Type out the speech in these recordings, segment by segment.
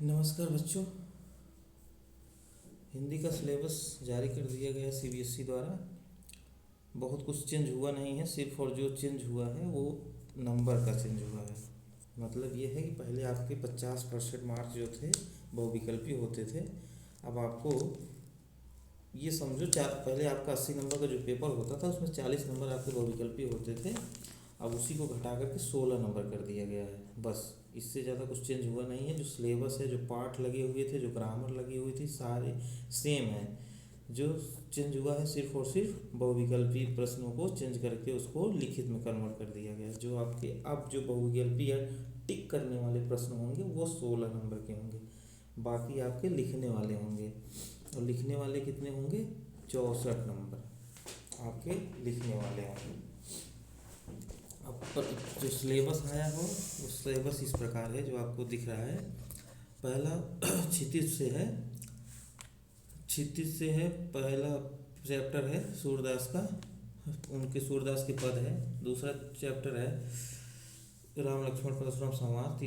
नमस्कार बच्चों। हिंदी का सिलेबस जारी कर दिया गया है सीबीएसई द्वारा। बहुत कुछ चेंज हुआ नहीं है, सिर्फ और जो चेंज हुआ है वो नंबर का चेंज हुआ है। मतलब ये है कि पहले आपके 50% मार्क्स जो थे बहुविकल्पी होते थे। अब आपको ये समझो, पहले आपका 80 नंबर का जो पेपर होता था उसमें 40 नंबर आपके बहुविकल्पी होते थे। अब उसी को घटा करके 16 नंबर कर दिया गया है। बस इससे ज़्यादा कुछ चेंज हुआ नहीं है। जो सिलेबस है, जो पाठ लगे हुए थे, जो ग्रामर लगी हुई थी, सारे सेम है। जो चेंज हुआ है सिर्फ और सिर्फ बहुविकल्पी प्रश्नों को चेंज करके उसको लिखित में कन्वर्ट कर दिया गया है। जो आपके अब जो बहुविकल्पी या टिक करने वाले प्रश्न होंगे वो 16 नंबर के होंगे। बाकी आपके लिखने वाले होंगे, और लिखने वाले कितने होंगे? 64 नंबर आपके लिखने वाले होंगे। अब जो सिलेबस आया हो वो सिलेबस इस प्रकार है जो आपको दिख रहा है। पहला क्षितिज से है पहला चैप्टर है सूरदास का, उनके सूरदास के पद है। दूसरा चैप्टर है राम लक्ष्मण परशुराम संवाद।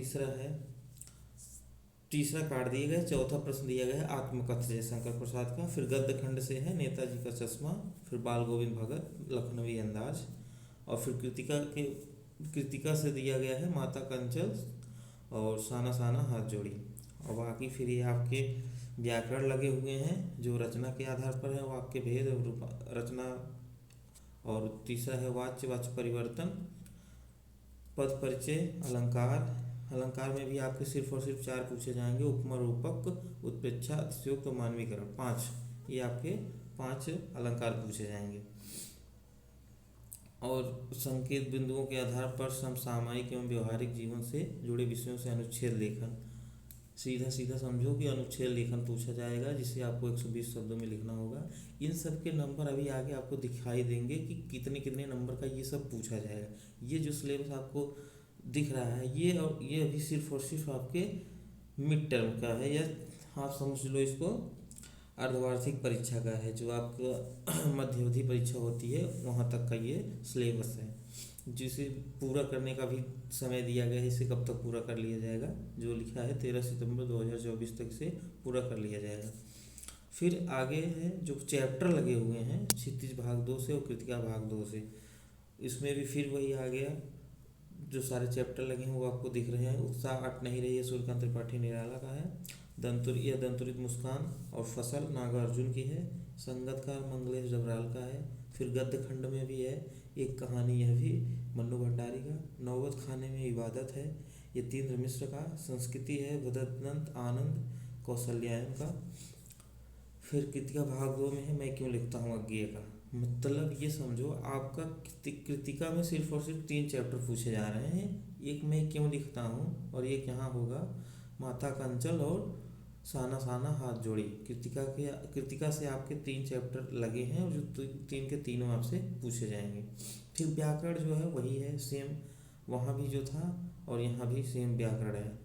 तीसरा काट दिया गया। चौथा प्रश्न दिया गया है आत्मकथ जयशंकर प्रसाद का। फिर गद्य खंड से है नेताजी का चश्मा। फिर बाल गोविंद भगत लखनवी अंदाज। और फिर कृतिका से दिया गया है माता कंचल और साना साना हाथ जोड़ी। और बाकी फिर ये आपके व्याकरण लगे हुए हैं जो रचना के आधार पर है, वाक्य भेद और रचना। और तीसरा है वाच्य वाच्य परिवर्तन, पद परिचय, अलंकार में भी आपके सिर्फ और सिर्फ 4 पूछे जाएंगे। उपमा रूपक, उत्प्रेक्षा, अतिशयोक्त और मानवीकरण 5। ये आपके 5 अलंकार पूछे जाएंगे। और संकेत बिंदुओं के आधार पर समसामयिक एवं व्यवहारिक जीवन से जुड़े विषयों से अनुच्छेद लेखन। सीधा सीधा समझो कि अनुच्छेद लेखन पूछा जाएगा, जिसे आपको 120 शब्दों में लिखना होगा। इन सब के नंबर अभी आगे आपको दिखाई देंगे कि कितने कितने नंबर का ये सब पूछा जाएगा। ये जो सिलेबस आपको दिख रहा है ये अभी सिर्फ और सिर्फ आपके मिड टर्म का है, या आप समझ लो इसको अर्धवार्षिक परीक्षा का है। जो आपका मध्यावधि परीक्षा होती है वहाँ तक का ये सिलेबस है, जिसे पूरा करने का भी समय दिया गया है। इसे कब तक पूरा कर लिया जाएगा? जो लिखा है 13 सितंबर 2024 तक से पूरा कर लिया जाएगा। फिर आगे है जो चैप्टर लगे हुए हैं क्षितिज भाग 2 से और कृतिका भाग 2 से। इसमें भी फिर वही आ गया, जो सारे चैप्टर लगे हैं वो आपको दिख रहे हैं। उत्साह अट नहीं रही है सूर्यकांत त्रिपाठी निराला का है। दंतुरित मुस्कान और फसल नागार्जुन की है। संगतकार मंगलेश डबराल का है। फिर गद्य खंड में भी है एक कहानी, यह भी मन्नू भंडारी का। नौबत खाने में इबादत है यतीन्द्र मिश्र का। संस्कृति है भदंत आनंद कौशल्यायन का। फिर कृतिका भाग 2 में है मैं क्यों लिखता हूँ अज्ञेय का। मतलब ये समझो आपका कृतिका में सिर्फ और सिर्फ 3 चैप्टर पूछे जा रहे हैं। एक मैं क्यों लिखता हूँ और एक यहाँ होगा माता कंचल और साना साना हाथ जोड़ी। कृतिका से आपके 3 चैप्टर लगे हैं और जो 3 के तीनों आपसे पूछे जाएंगे। फिर व्याकरण जो है वही है सेम, वहाँ भी जो था और यहाँ भी सेम व्याकरण है।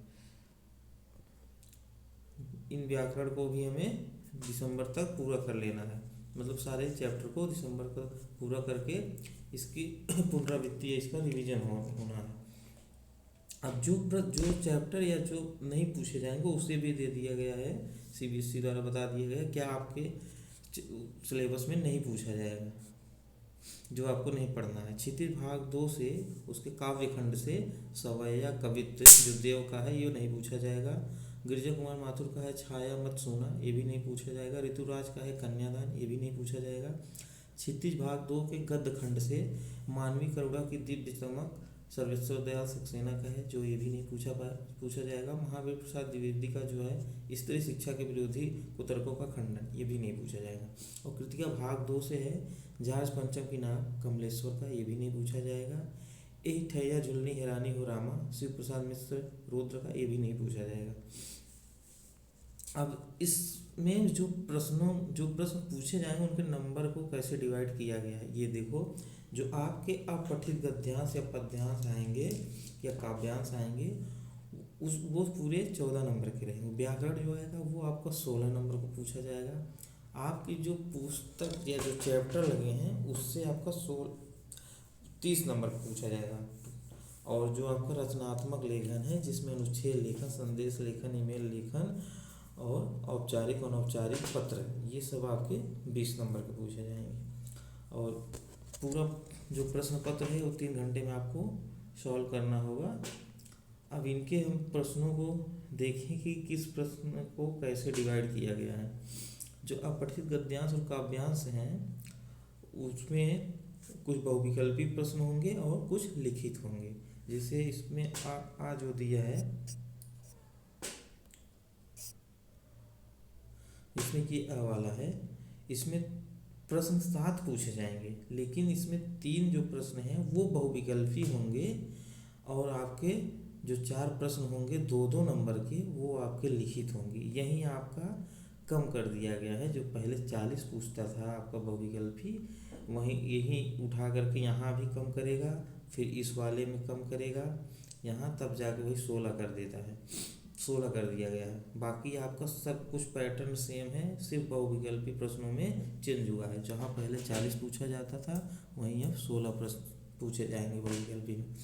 इन व्याकरण को भी हमें दिसंबर तक पूरा कर लेना है। मतलब सारे चैप्टर को दिसंबर तक पूरा करके इसकी पुनरावृत्ति या इसका रिवीजन होना है। अब जो चैप्टर या जो नहीं पूछे जाएंगे उसे भी दे दिया गया है, सीबीएसई द्वारा बता दिया गया है क्या आपके सिलेबस में नहीं पूछा जाएगा, जो आपको नहीं पढ़ना है। क्षितिज भाग 2 से उसके काव्य खंड से सवय या कवित्व जो देव का है ये नहीं पूछा जाएगा। गिरिजा कुमार माथुर का है छाया मत सोना, ये भी नहीं पूछा जाएगा। ऋतुराज का है कन्यादान, ये भी नहीं पूछा जाएगा। क्षितिज भाग 2 के गद्य खंड से मानवी करुणा की दिव्य चमक सर्वेश्वर दयाल सक्सेना का है, जो ये भी नहीं पूछा जाएगा। महावीर प्रसाद द्विवेदी का जो है स्त्री शिक्षा के विरोधी कुतर्कों का खंडन, ये भी नहीं पूछा जाएगा। और कृतिका भाग 2 से है जहाज पंचम की नाम कमलेश्वर का, ये भी नहीं पूछा जाएगा। एक ठैया झुलनी हैरानी हो रामा शिव प्रसाद मिश्र रुद्र का, ये भी नहीं पूछा जाएगा। अब इसमें जो प्रश्न पूछे जाएंगे उनके नंबर को कैसे डिवाइड किया गया है ये देखो। जो आपके अपठित गद्यांश या पद्यांश आएंगे या काव्यांश आएंगे वो पूरे 14 नंबर के रहेंगे। व्याकरण जो आएगा वो आपका 16 नंबर को पूछा जाएगा। आपकी जो पुस्तक या जो चैप्टर लगे हैं उससे आपका 30 नंबर का पूछा जाएगा। और जो आपका रचनात्मक लेखन है जिसमें अनुच्छेद लेखन, संदेश लेखन, ईमेल लेखन और औपचारिक अनौपचारिक पत्र, ये सब आपके 20 नंबर के पूछे जाएंगे। और पूरा जो प्रश्न पत्र है वो 3 घंटे में आपको सॉल्व करना होगा। अब इनके हम प्रश्नों को देखें कि किस प्रश्न को कैसे डिवाइड किया गया है। जो अपठित गद्यांश और काव्यांश हैं उसमें कुछ बहुविकल्पी प्रश्न होंगे और कुछ लिखित होंगे। जैसे इसमें आ जो दिया है, इसमें कि अ वाला है, इसमें प्रश्न 7 पूछे जाएंगे, लेकिन इसमें 3 जो प्रश्न हैं वो बहुविकल्पी होंगे और आपके जो 4 प्रश्न होंगे 2-2 नंबर के वो आपके लिखित होंगे। यही आपका कम कर दिया गया है। जो पहले 40 पूछता था आपका बहुविकल्पी, वहीं यही उठा करके यहाँ भी कम करेगा, फिर इस वाले में कम करेगा, यहाँ तब जाके वही 16 कर देता है, 16 कर दिया गया है। बाकी आपका सब कुछ पैटर्न सेम है, सिर्फ बहुविकल्पी प्रश्नों में चेंज हुआ है। जहाँ पहले 40 पूछा जाता था वहीं अब 16 प्रश्न पूछे जाएंगे बहुविकल्पी में।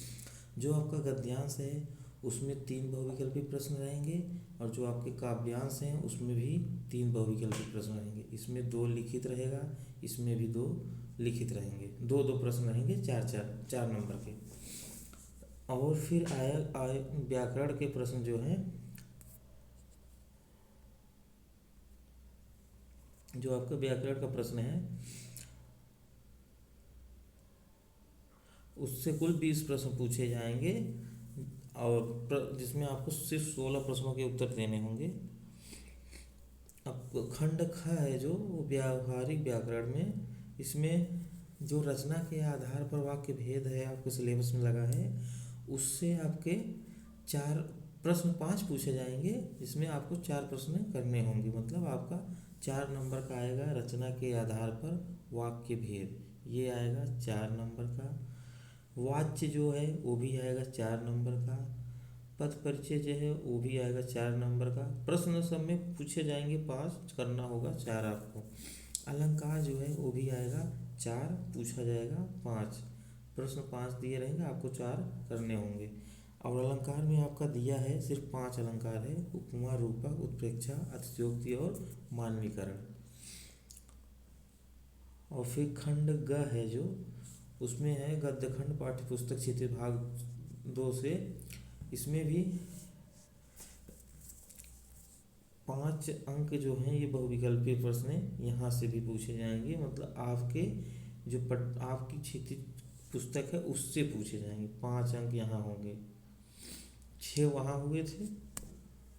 जो आपका गद्यांश है उसमें 3 बहुविकल्पी प्रश्न रहेंगे और जो आपके काव्यांश हैं उसमें भी 3 बहुविकल्पी प्रश्न रहेंगे। इसमें 2 लिखित रहेगा, इसमें भी 2 लिखित रहेंगे, 2-2 प्रश्न रहेंगे, 4 नंबर के। और फिर आया व्याकरण के प्रश्न जो हैं, जो आपका व्याकरण का प्रश्न है उससे कुल 20 प्रश्न पूछे जाएंगे और जिसमें आपको सिर्फ 16 प्रश्नों के उत्तर देने होंगे। अब खंड ख है जो व्यावहारिक व्याकरण में, इसमें जो रचना के आधार पर वाक्य भेद है आपके सिलेबस में लगा है, उससे आपके 4 प्रश्न 5 पूछे जाएंगे, जिसमें आपको 4 प्रश्न करने होंगे। मतलब आपका 4 नंबर का आएगा रचना के आधार पर वाक्य भेद, ये आएगा 4 नंबर का। वाच्य जो है वो भी आएगा 4 नंबर का। पद परिचय जो है वो भी आएगा 4 नंबर का। प्रश्न सब में पूछे जाएंगे 5, करना होगा 4 आपको। अलंकार जो है वो भी आएगा 4, पूछा जाएगा 5, प्रश्न 5 दिए रहेंगे, आपको 4 करने होंगे। और अलंकार में आपका दिया है सिर्फ 5 अलंकार है, उपमा, रूपक, उत्प्रेक्षा, अतिशयोक्ति और मानवीकरण। और फिर खंड ग है जो, उसमें है गद्य खंड, पाठ्यपुस्तक क्षेत्रीय भाग 2 से। इसमें भी 5 अंक जो हैं ये बहुविकल्पी प्रश्न यहाँ से भी पूछे जाएंगे। मतलब आपके जो आपकी क्षेत्रीय पुस्तक है उससे पूछे जाएंगे। 5 अंक यहाँ होंगे, 6 वहाँ हुए थे,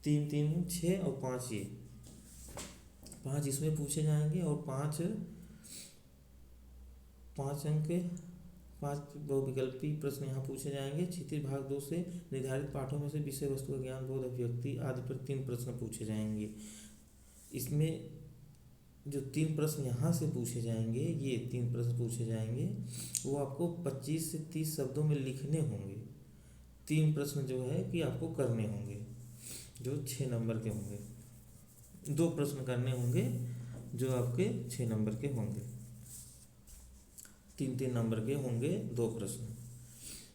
3 6 और 5 ये 5 इसमें पूछे जाएंगे और 5 अंक 5 बहुविकल्पी प्रश्न यहाँ पूछे जाएंगे। क्षेत्रीय भाग 2 से निर्धारित पाठों में से विषय वस्तु का ज्ञान, बोध, अभिव्यक्ति आदि पर 3 प्रश्न पूछे जाएंगे। इसमें जो 3 प्रश्न यहाँ से पूछे जाएंगे, ये 3 प्रश्न पूछे जाएंगे, वो आपको 25 से 30 शब्दों में लिखने होंगे। 3 प्रश्न जो है कि आपको करने होंगे जो 6 नंबर के होंगे। 2 प्रश्न करने होंगे जो आपके 6 नंबर के होंगे, 3 नंबर के होंगे 2 प्रश्न।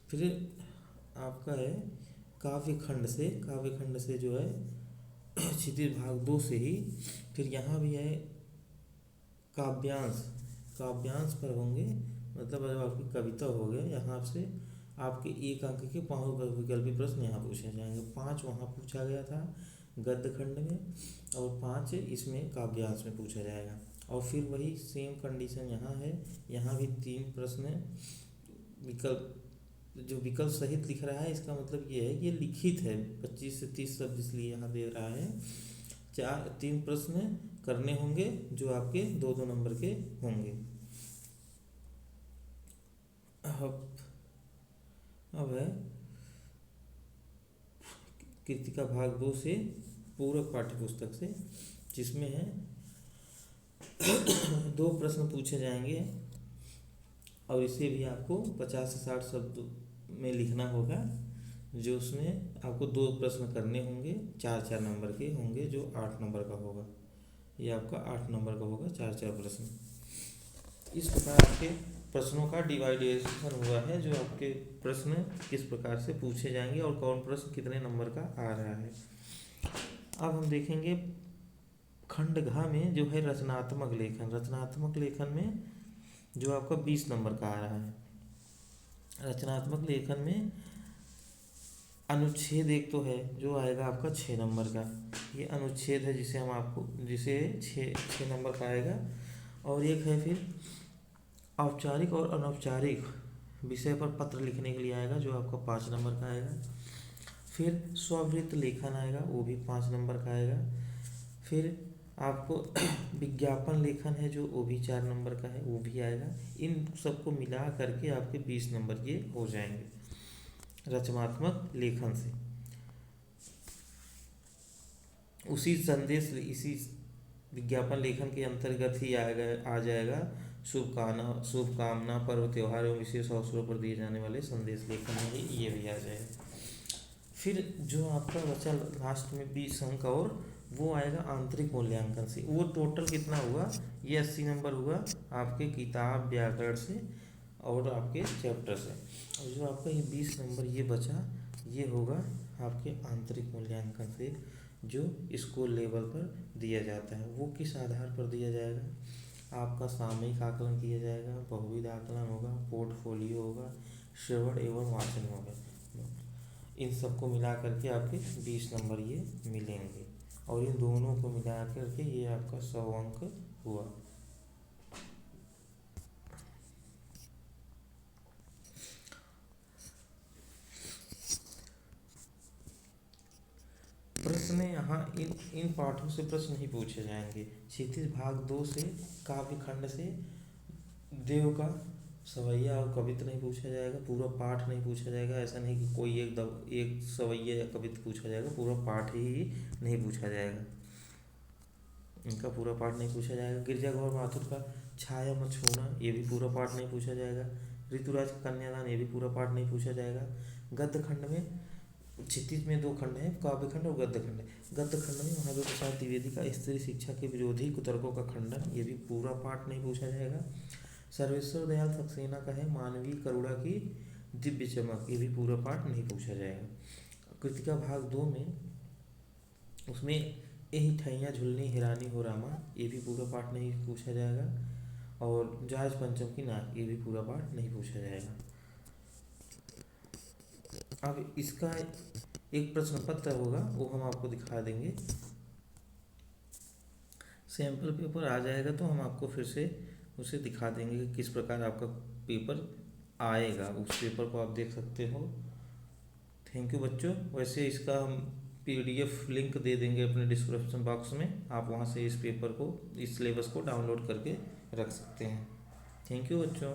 फिर आपका है काव्य खंड से जो है क्षितिज भाग 2 से ही फिर यहाँ भी है काव्यांश पर होंगे। मतलब जब आपकी कविता हो गए, यहाँ से आपके 1 अंक के 5 विकल्पी प्रश्न यहाँ पूछे जाएंगे। 5 वहाँ पूछा गया था गद्य खंड में और 5 इसमें काव्यांश में पूछा जाएगा। और फिर वही सेम कंडीशन यहाँ है, यहाँ भी 3 प्रश्न विकल्प सहित लिख रहा है। इसका मतलब ये है कि ये लिखित है, 25 से 30 शब्द इसलिए यहाँ दे रहा है। 3 प्रश्न करने होंगे जो आपके 2-2 नंबर के होंगे। अब है कृतिका भाग 2 से पूरक पाठ्यपुस्तक से, जिसमें है 2 प्रश्न पूछे जाएंगे और इसे भी आपको 50 से 60 शब्द में लिखना होगा। जो उसमें आपको 2 प्रश्न करने होंगे, 4-4 नंबर के होंगे, जो 8 नंबर का होगा। ये आपका 8 नंबर का होगा, 4-4 प्रश्न। इस प्रकार आपके प्रश्नों का डिवाइडेशन हुआ है, जो आपके प्रश्न किस प्रकार से पूछे जाएंगे और कौन प्रश्न कितने नंबर का आ रहा है। अब हम देखेंगे खंड घ में जो है रचनात्मक लेखन। रचनात्मक लेखन में जो आपका 20 नंबर का आ रहा है। रचनात्मक लेखन में अनुच्छेद एक तो है जो आएगा आपका 6 नंबर का। ये अनुच्छेद है जिसे 6 नंबर का आएगा। और एक है फिर औपचारिक और अनौपचारिक विषय पर पत्र लिखने के लिए आएगा, जो आपका 5 नंबर का आएगा। फिर स्ववृत्त लेखन आएगा, वो भी 5 नंबर का आएगा। फिर आपको विज्ञापन लेखन है जो वो भी 4 नंबर का है, वो भी आएगा। इन सबको मिला करके आपके 20 नंबर ये हो जाएंगे रचनात्मक लेखन से। इसी विज्ञापन लेखन के अंतर्गत ही आ जाएगा शुभकामना पर्व त्योहार एवं विशेष अवसरों पर दिए जाने वाले संदेश लेखन में ये भी आ जाएगा। फिर जो आपका बचा लास्ट में 20 अंक और वो आएगा आंतरिक मूल्यांकन से। वो टोटल कितना हुआ, ये 80 नंबर हुआ आपके किताब व्याकरण से और आपके चैप्टर से। और जो आपका ये 20 नंबर ये बचा, ये होगा आपके आंतरिक मूल्यांकन से, जो स्कूल लेवल पर दिया जाता है। वो किस आधार पर दिया जाएगा, आपका सामयिक आकलन किया जाएगा, बहुविध आकलन होगा, पोर्टफोलियो होगा, श्रवण एवं वाचन होगा। इन सबको मिला करके आपके 20 नंबर ये मिलेंगे और इन दोनों को मिला करके ये आपका 100 अंक हुआ। प्रश्न यहाँ इन पाठों से प्रश्न नहीं पूछे जाएंगे। क्षितिज भाग 2 से काव्य खंड से देव का सवैया और कवित्व नहीं पूछा जाएगा, पूरा पाठ नहीं पूछा जाएगा। ऐसा नहीं कि कोई एक सवैया या कवित्व पूछा जाएगा, पूरा पाठ ही नहीं पूछा जाएगा। इनका पूरा पाठ नहीं पूछा जाएगा। गिरजा गौर माथुर का छाया मत छूना, ये भी पूरा पाठ नहीं पूछा जाएगा। ऋतुराज का कन्यादान, ये भी पूरा पाठ नहीं पूछा जाएगा। गद्य खंड में क्षितिज में 2 खंड है, काव्य खंड और गद्य खंड। गद्य खंड में महादेव प्रसाद द्विवेदी का स्त्री शिक्षा के विरोधी कुतर्कों का खंडन, ये भी पूरा पाठ नहीं पूछा जाएगा। सर्वेश्वर दयाल सक्सेना का है मानवीय करुणा की दिव्य चमक, ये भी पूरा पाठ नहीं पूछा जाएगा। कृतिका भाग 2 में उसमें यही ठैया झुलनी हिरानी हो रामा, ये भी पूरा पाठ नहीं पूछा जाएगा। और जहाज पंचम की नाक, ये भी पूरा पाठ नहीं पूछा जाएगा। अब इसका एक प्रश्न पत्र होगा, वो हम आपको दिखा देंगे। सैंपल पेपर आ जाएगा तो हम आपको फिर से उसे दिखा देंगे कि किस प्रकार आपका पेपर आएगा। उस पेपर को आप देख सकते हो। थैंक यू बच्चों। वैसे इसका हम PDF लिंक दे देंगे अपने डिस्क्रिप्शन बॉक्स में, आप वहाँ से इस सिलेबस को डाउनलोड करके रख सकते हैं। थैंक यू बच्चों।